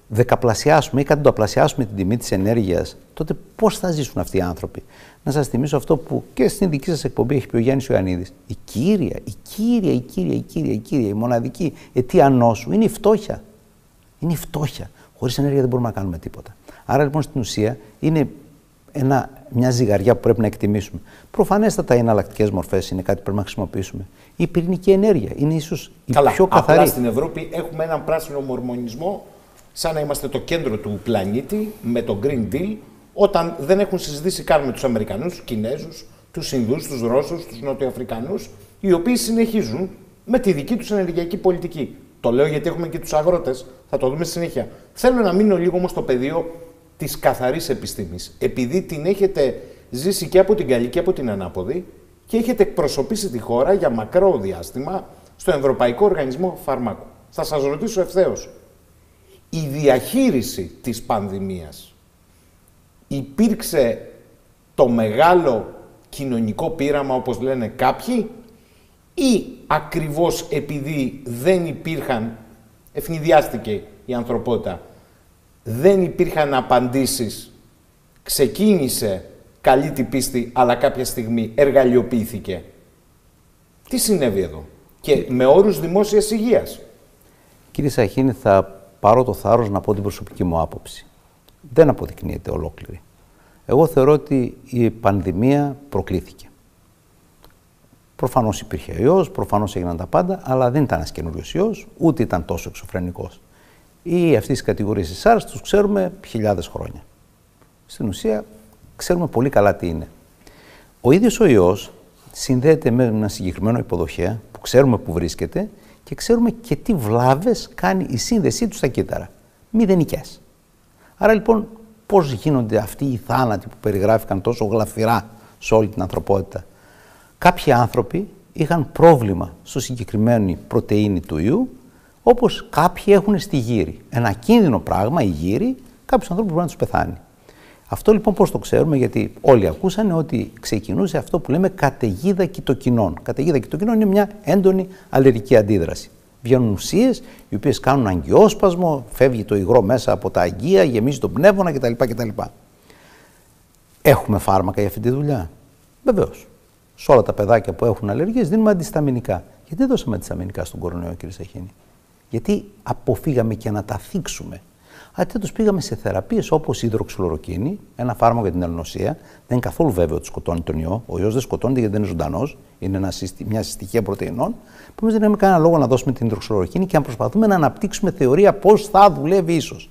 δεκαπλασιάσουμε ή κατονταπλασιάσουμε την τιμή της ενέργειας, τότε πώς θα ζήσουν αυτοί οι άνθρωποι? Να σας θυμίσω αυτό που και στην δική σας εκπομπή έχει πει ο Γιάννης Ιωαννίδης. Η μοναδική αιτία νόσου είναι η φτώχεια. Είναι η φτώχεια. Χωρίς ενέργεια δεν μπορούμε να κάνουμε τίποτα. Άρα λοιπόν στην ουσία είναι μια ζυγαριά που πρέπει να εκτιμήσουμε. Προφανέστατα οι εναλλακτικές μορφές είναι κάτι που πρέπει να χρησιμοποιήσουμε. Η πυρηνική ενέργεια είναι ίσως η πιο καθαρή. Απλά στην Ευρώπη έχουμε έναν πράσινο μορμονισμό, σαν να είμαστε το κέντρο του πλανήτη με το Green Deal, όταν δεν έχουν συζητήσει καν με τους Αμερικανούς, τους Κινέζους, τους Ινδούς, τους Ρώσους, τους Νοτιοαφρικανούς, οι οποίοι συνεχίζουν με τη δική τους ενεργειακή πολιτική. Το λέω γιατί έχουμε και τους αγρότες, θα το δούμε στη συνέχεια. Θέλω να μείνω λίγο όμως στο πεδίο της καθαρής επιστήμης. Επειδή την έχετε ζήσει και από την καλή και από την ανάποδη και έχετε εκπροσωπήσει τη χώρα για μακρό διάστημα στον Ευρωπαϊκό Οργανισμό Φαρμάκου. Θα σας ρωτήσω ευθέως. Η διαχείριση της πανδημίας υπήρξε το μεγάλο κοινωνικό πείραμα, όπως λένε κάποιοι, ή ακριβώς επειδή δεν υπήρχαν, ευνηδιάστηκε η ανθρωπότητα, δεν υπήρχαν απαντήσεις, ξεκίνησε καλή την πίστη, αλλά κάποια στιγμή εργαλειοποιήθηκε. Τι συνέβη εδώ? Και με όρους δημόσιας υγείας. Κύριε Σαχίνη, θα πάρω το θάρρος να πω την προσωπική μου άποψη. Δεν αποδεικνύεται ολόκληρη. Εγώ θεωρώ ότι η πανδημία προκλήθηκε. Προφανώς υπήρχε ιός, προφανώς έγιναν τα πάντα, αλλά δεν ήταν ένας καινούριος ιός, ούτε ήταν τόσο εξωφρενικός. Ή αυτές τις κατηγορίες της SARS τους ξέρουμε χιλιάδες χρόνια. Στην ουσία, ξέρουμε πολύ καλά τι είναι. Ο ίδιος ο ιός συνδέεται με ένα συγκεκριμένο υποδοχέα που ξέρουμε που βρίσκεται και ξέρουμε και τι βλάβες κάνει η σύνδεσή του στα κύτταρα. Μηδενικές. Άρα λοιπόν, πώς γίνονται αυτοί οι θάνατοι που περιγράφηκαν τόσο γλαφυρά σε όλη την ανθρωπότητα? Κάποιοι άνθρωποι είχαν πρόβλημα στο συγκεκριμένη πρωτεΐνη του ιού, όπως κάποιοι έχουν στη γύρι. Ένα κίνδυνο πράγμα, η γύρι, κάποιους ανθρώπους μπορεί να τους πεθάνει. Αυτό λοιπόν πώς το ξέρουμε? Γιατί όλοι ακούσανε ότι ξεκινούσε αυτό που λέμε καταιγίδα κυτοκινών. Καταιγίδα κυτοκινών είναι μια έντονη αλλεργική αντίδραση. Βγαίνουν ουσίες οι οποίες κάνουν αγκιόσπασμο, φεύγει το υγρό μέσα από τα αγκία, γεμίζει τον πνεύμονα κτλ. Έχουμε φάρμακα για αυτή τη δουλειά? Βεβαίως. Σε όλα τα παιδάκια που έχουν αλλεργίες δίνουμε αντισταμινικά. Γιατί δώσαμε αντισταμινικά στον κορονοϊό, κύριε Σαχίνη? Γιατί αποφύγαμε και να τα θίξουμε. Αντίθετος πήγαμε σε θεραπείες όπως η υδροξυλωροκίνη, ένα φάρμακο για την ελονοσία. Δεν είναι καθόλου βέβαιο ότι σκοτώνει τον ιό. Ο ιός δεν σκοτώνεται γιατί δεν είναι ζωντανός. Είναι μια συστοιχεία πρωτεϊνών. Επομένως δεν έχουμε κανένα λόγο να δώσουμε την υδροξυλωροκίνη και να προσπαθούμε να αναπτύξουμε θεωρία πώς θα δουλεύει ίσως.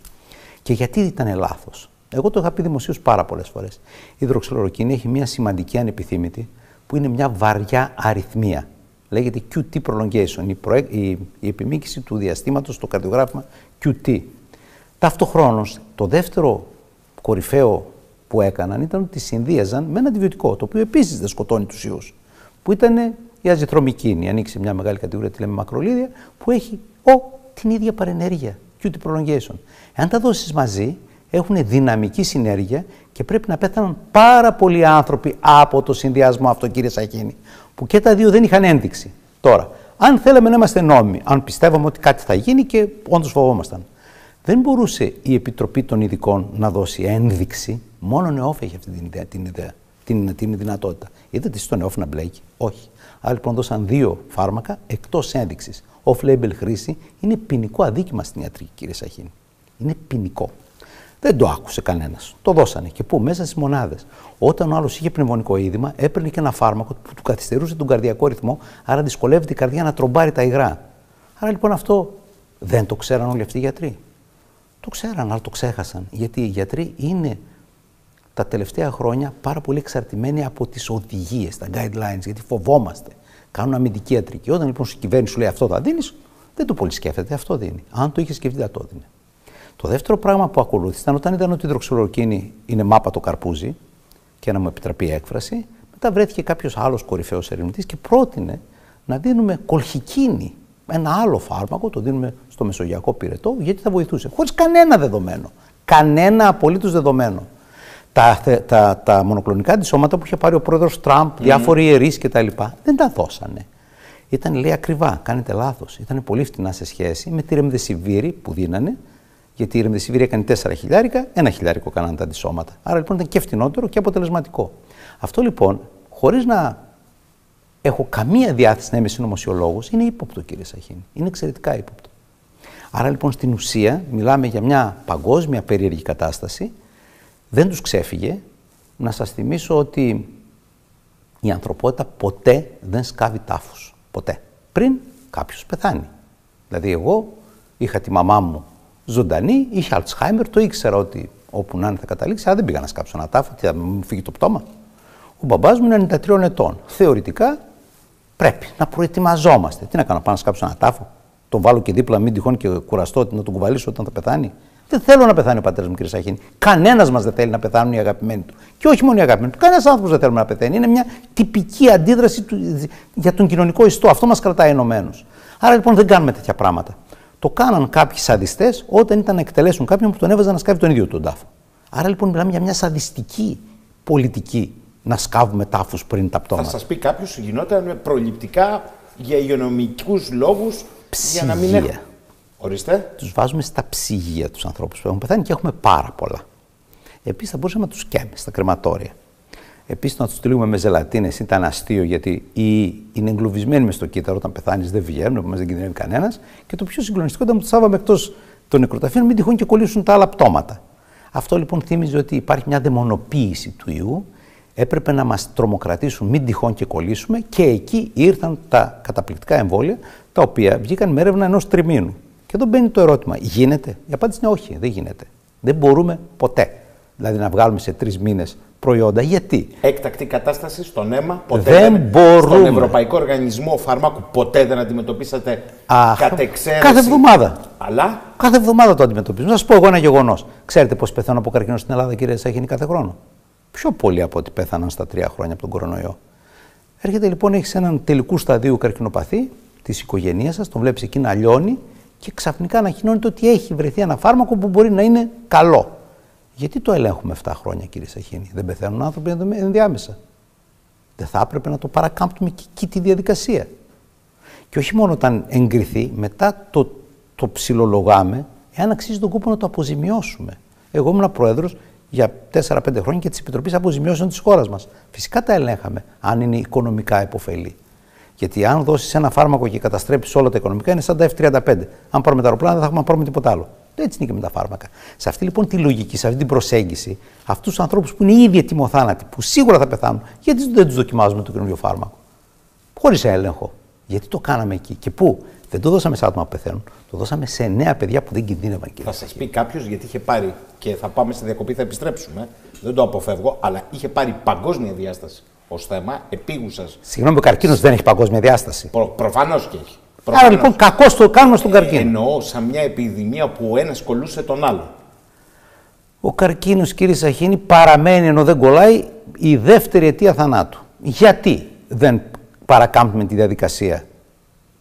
Και γιατί ήταν λάθος? Εγώ το είχα πει δημοσίως πάρα πολλές φορές. Η υδροξυλωροκίνη έχει μια σημαντική ανεπιθύμητη που είναι μια βαριά αριθμία. Λέγεται QT prolongation, η επιμήκυση του διαστήματος στο καρδιογράφημα QT. Ταυτοχρόνως, το δεύτερο κορυφαίο που έκαναν ήταν ότι συνδύαζαν με ένα αντιβιωτικό, το οποίο επίσης δεν σκοτώνει τους ιούς, που ήταν η αζιτρομικίνη. Ανοίξει μια μεγάλη κατηγορία, τη λέμε μακρολίδια, που έχει την ίδια παρενέργεια, QT prolongation. Εάν τα δώσεις μαζί, έχουν δυναμική συνέργεια και πρέπει να πέθαναν πάρα πολλοί άνθρωποι από το συνδυασμό αυτό, κύριε Σαχίνη, που και τα δύο δεν είχαν ένδειξη. Τώρα, αν θέλαμε να είμαστε νόμιμοι, αν πιστεύαμε ότι κάτι θα γίνει και όντως φοβόμασταν, δεν μπορούσε η Επιτροπή των Ειδικών να δώσει ένδειξη. Μόνο νεόφ έχει αυτή την δυνατότητα. Είδατε στον νεόφ να μπλέκει? Όχι. Άρα λοιπόν δώσαν δύο φάρμακα εκτός ένδειξης. Off-label χρήση είναι ποινικό αδίκημα στην ιατρική, κύριε Σαχίνη. Είναι ποινικό. Δεν το άκουσε κανένας. Το δώσανε. Και πού? Μέσα στις μονάδες. Όταν ο άλλος είχε πνευμονικό είδημα, έπαιρνε και ένα φάρμακο που του καθυστερούσε τον καρδιακό ρυθμό, άρα δυσκολεύεται η καρδιά να τρομπάρει τα υγρά. Άρα λοιπόν αυτό δεν το ξέραν όλοι αυτοί οι γιατροί? Το ξέραν, αλλά το ξέχασαν. Γιατί οι γιατροί είναι τα τελευταία χρόνια πάρα πολύ εξαρτημένοι από τις οδηγίες, τα guidelines, γιατί φοβόμαστε. Κάνουν αμυντική ιατρική. Όταν λοιπόν η κυβέρνηση σου λέει αυτό θα δίνεις, δεν το πολύ σκέφτεται, αυτό δίνει. Αν το είχε σκεφτεί, θα το δίνει. Το δεύτερο πράγμα που ακολούθησε ήταν όταν είδαν ότι η υδροξυλωροκίνη είναι μάπα το καρπούζι, και να μου επιτραπεί η έκφραση, μετά βρέθηκε κάποιος άλλος κορυφαίος ερευνητής και πρότεινε να δίνουμε κολχικίνη. Ένα άλλο φάρμακο, το δίνουμε στο μεσογειακό πυρετό, γιατί θα βοηθούσε. Χωρίς κανένα δεδομένο. Κανένα απολύτως δεδομένο. Τα μονοκλονικά αντισώματα που είχε πάρει ο πρόεδρος Τραμπ, διάφοροι ιερείς κτλ. Δεν τα δώσανε. Ήταν, λέει, ακριβά. Κάνετε λάθος. Ήταν πολύ φτηνά σε σχέση με τη ρεμδεσιβίρη που δίνανε, γιατί η ρεμδεσιβίρη έκανε 4 χιλιάρικα, 1 χιλιάρικο κάνανε τα αντισώματα. Άρα λοιπόν ήταν και φτηνότερο και αποτελεσματικό. Αυτό λοιπόν, χωρίς να έχω καμία διάθεση να είμαι συνωμοσιολόγος, είναι ύποπτο, κύριε Σαχίνη. Είναι εξαιρετικά ύποπτο. Άρα λοιπόν στην ουσία μιλάμε για μια παγκόσμια περίεργη κατάσταση. Δεν τους ξέφυγε. Να σας θυμίσω ότι η ανθρωπότητα ποτέ δεν σκάβει τάφους. Ποτέ. Πριν κάποιος πεθάνει. Δηλαδή εγώ είχα τη μαμά μου ζωντανή, είχε Αλτσχάιμερ, το ήξερα ότι όπου να είναι θα καταλήξει, αλλά δεν πήγα να σκάψω ένα τάφο, τι θα μου φύγει το πτώμα. Ο μπαμπάς μου είναι 93 ετών. Θεωρητικά πρέπει να προετοιμαζόμαστε. Τι να κάνω, πάω να σκάψω ένα τάφο, τον βάλω και δίπλα, μην τυχόν και κουραστώ να τον κουβαλήσω όταν θα πεθάνει. Δεν θέλω να πεθάνει ο πατέρας μου, κύριε Σαχίνη. Κανένας μας δεν θέλει να πεθάνουν οι αγαπημένοι του. Και όχι μόνο οι αγαπημένοι του. Κανένας άνθρωπος δεν θέλει να πεθαίνει. Είναι μια τυπική αντίδραση για τον κοινωνικό ιστό. Αυτό μας κρατάει ενωμένους. Άρα λοιπόν δεν κάνουμε τέτοια πράγματα. Το κάναν κάποιοι σαδιστές όταν ήταν να εκτελέσουν κάποιον που τον έβαζαν να σκάβει τον ίδιο τον τάφο. Άρα λοιπόν μιλάμε για μια σαδιστική πολιτική να σκάβουμε τάφους πριν τα πτώματα. Θα σας πει κάποιος γινόταν προληπτικά για υγειονομικούς λόγους για να μην έχουν. Ορίστε. Τους βάζουμε στα ψυγεία τους ανθρώπους που έχουν πεθάνει και έχουμε πάρα πολλά. Επίσης θα μπορούσαμε να τους καίμε στα κρεματόρια. Επίσης να τους τυλίγουμε με ζελατίνες ήταν αστείο γιατί είναι εγκλωβισμένοι μες στο κύτταρο όταν πεθάνεις δεν βγαίνουν, επομένως δεν κινδυνεύει κανένας. Και το πιο συγκλονιστικό ήταν που τους άβαμε εκτός των νεκροταφείων, μην τυχόν και κολλήσουν τα άλλα πτώματα. Αυτό λοιπόν θύμιζε ότι υπάρχει μια δαιμονοποίηση του ιού. Έπρεπε να μας τρομοκρατήσουν, μην τυχόν και κολλήσουμε, και εκεί ήρθαν τα καταπληκτικά εμβόλια, τα οποία βγήκαν με έρευνα ενός τριμήνου. Και εδώ μπαίνει το ερώτημα: γίνεται? Η απάντηση είναι όχι, δεν γίνεται. Δεν μπορούμε ποτέ. Δηλαδή να βγάλουμε σε 3 μήνες προϊόντα. Γιατί? Έκτακτη κατάσταση στον αίμα, ποτέ δεν μπορούμε. Στον Ευρωπαϊκό Οργανισμό Φαρμάκου ποτέ δεν αντιμετωπίσατε κατ' εξαίρεση? Κάθε εβδομάδα. Αλλά? Κάθε εβδομάδα το αντιμετωπίζουμε. Να σας πω εγώ ένα γεγονός. Ξέρετε πώς πεθαίνουν από καρκίνο στην Ελλάδα, κύριε Σαχίνη, κάθε χρόνο? Πιο πολύ από ό,τι πέθαναν στα 3 χρόνια από τον κορονοϊό. Έρχεται λοιπόν, έχεις έναν τελικού σταδίου καρκινοπαθή της οικογένειας σας, τον βλέπεις εκεί να λιώνει και ξαφνικά ανακοινώνεται ότι έχει βρεθεί ένα φάρμακο που μπορεί να είναι καλό. Γιατί το ελέγχουμε 7 χρόνια, κύριε Σαχίνη? Δεν πεθαίνουν άνθρωποι ενδιάμεσα? Δεν θα έπρεπε να το παρακάμπτουμε και εκεί τη διαδικασία? Και όχι μόνο όταν εγκριθεί, μετά το ψιλολογάμε, εάν αξίζει τον κόπο να το αποζημιώσουμε. Εγώ ήμουν πρόεδρος για 4-5 χρόνια και της Επιτροπής Αποζημιώσεων της χώρας μας. Φυσικά τα ελέγχαμε, αν είναι οικονομικά υποφελή. Γιατί αν δώσεις ένα φάρμακο και καταστρέψεις όλα τα οικονομικά, είναι σαν τα F-35. Αν πάρουμε τα αεροπλάνα, δεν θα έχουμε να πάρουμε τίποτα άλλο. Έτσι είναι και με τα φάρμακα. Σε αυτή λοιπόν τη λογική, σε αυτή την προσέγγιση, αυτούς τους ανθρώπους που είναι ήδη ετοιμοθάνατοι, που σίγουρα θα πεθάνουν, γιατί δεν τους δοκιμάζουμε το καινούριο φάρμακο? Χωρίς έλεγχο. Γιατί το κάναμε εκεί? Και πού? Δεν το δώσαμε σε άτομα που πεθαίνουν. Το δώσαμε σε νέα παιδιά που δεν κινδύνευαν. Θα σας πει κάποιος, γιατί είχε πάρει, και θα πάμε στη διακοπή, θα επιστρέψουμε, δεν το αποφεύγω, αλλά είχε πάρει παγκόσμια διάσταση ως θέμα, επίγουσας. Συγγνώμη, ο καρκίνος δεν έχει παγκόσμια διάσταση? Προφανώς και έχει. Άρα λοιπόν κακώς το κάνουμε στον καρκίνο. Εννοώ σαν μια επιδημία που ο ένας κολλούσε τον άλλο. Ο καρκίνος, κύριε Σαχίνη, παραμένει, ενώ δεν κολλάει, η δεύτερη αιτία θανάτου. Γιατί δεν παρακάμπτουμε τη διαδικασία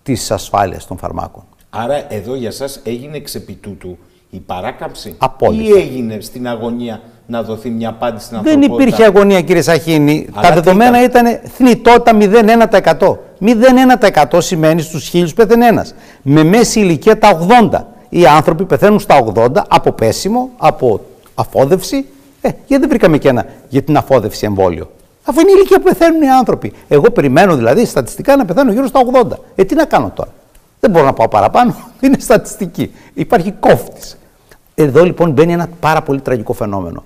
της ασφάλειας των φαρμάκων? Άρα εδώ για σας έγινε εξ επί τούτου η παράκαμψη? Απόλυτα. Ή έγινε στην αγωνία να δοθεί μια απάντηση στην ανθρωπότητα? Δεν υπήρχε αγωνία, κύριε Σαχίνη. Τα δεδομένα ήταν θνητότητα 0,1%. 0,1% σημαίνει στους 1000 πέθανε ένας. Με μέση ηλικία τα 80. Οι άνθρωποι πεθαίνουν στα 80 από πέσιμο, από αφόδευση. Γιατί δεν βρήκαμε και ένα για την αφόδευση εμβόλιο? Αφού είναι η ηλικία που πεθαίνουν οι άνθρωποι. Εγώ περιμένω δηλαδή στατιστικά να πεθαίνω γύρω στα 80. Τι να κάνω τώρα? Δεν μπορώ να πάω παραπάνω. Είναι στατιστική. Υπάρχει κόφτης. Εδώ λοιπόν μπαίνει ένα πάρα πολύ τραγικό φαινόμενο.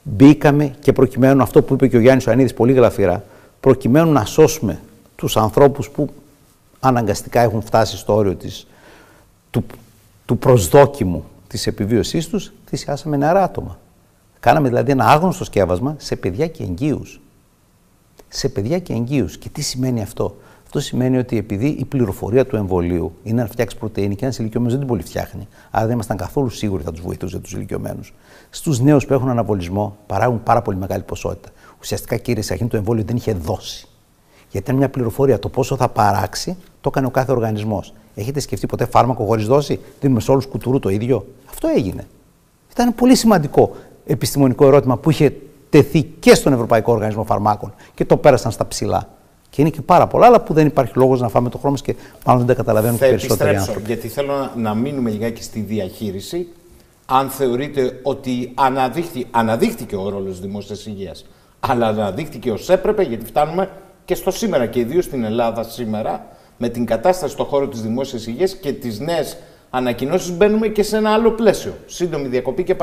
Μπήκαμε και προκειμένου, αυτό που είπε και ο Γιάννης Ιωαννίδης πολύ γλαφυρά, προκειμένου να σώσουμε τους ανθρώπους που αναγκαστικά έχουν φτάσει στο όριο του προσδόκιμου της επιβίωσής τους, θυσιάσαμε νεαρά άτομα. Κάναμε δηλαδή ένα άγνωστο σκεύασμα σε παιδιά και εγγύους. Σε παιδιά και εγγύους. Και τι σημαίνει αυτό? Αυτό σημαίνει ότι επειδή η πληροφορία του εμβολίου είναι να φτιάξει πρωτεΐνη και ένας ηλικιωμένος δεν την πολύ φτιάχνει, άρα δεν ήμασταν καθόλου σίγουροι θα τους βοηθούσε τους ηλικιωμένους. Στους νέους που έχουν αναβολισμό παράγουν πάρα πολύ μεγάλη ποσότητα. Ουσιαστικά, κύριε Σαχίνη, το εμβόλιο δεν είχε δώσει. Γιατί ήταν μια πληροφορία. Το πόσο θα παράξει το έκανε ο κάθε οργανισμός. Έχετε σκεφτεί ποτέ φάρμακο χωρίς δόση? Δίνουμε σε όλους κουτουρού το ίδιο? Αυτό έγινε. Ήταν πολύ σημαντικό επιστημονικό ερώτημα που είχε τεθεί και στον Ευρωπαϊκό Οργανισμό Φαρμάκων και το πέρασαν στα ψηλά. Και είναι και πάρα πολλά άλλα που δεν υπάρχει λόγος να φάμε το χρόνο μας και μάλλον δεν τα καταλαβαίνουν και περισσότεροι άνθρωποι. Γιατί θέλω να μείνουμε λιγάκι στη διαχείριση. Αν θεωρείτε ότι αναδείχθηκε ο ρόλος της δημόσιας υγείας, αλλά αναδείχθηκε ως έπρεπε, γιατί φτάνουμε και στο σήμερα και ιδίως στην Ελλάδα σήμερα, με την κατάσταση στον χώρο της δημόσιας υγείας και τις νέες ανακοινώσεις, μπαίνουμε και σε ένα άλλο πλαίσιο. Σύντομη διακοπή και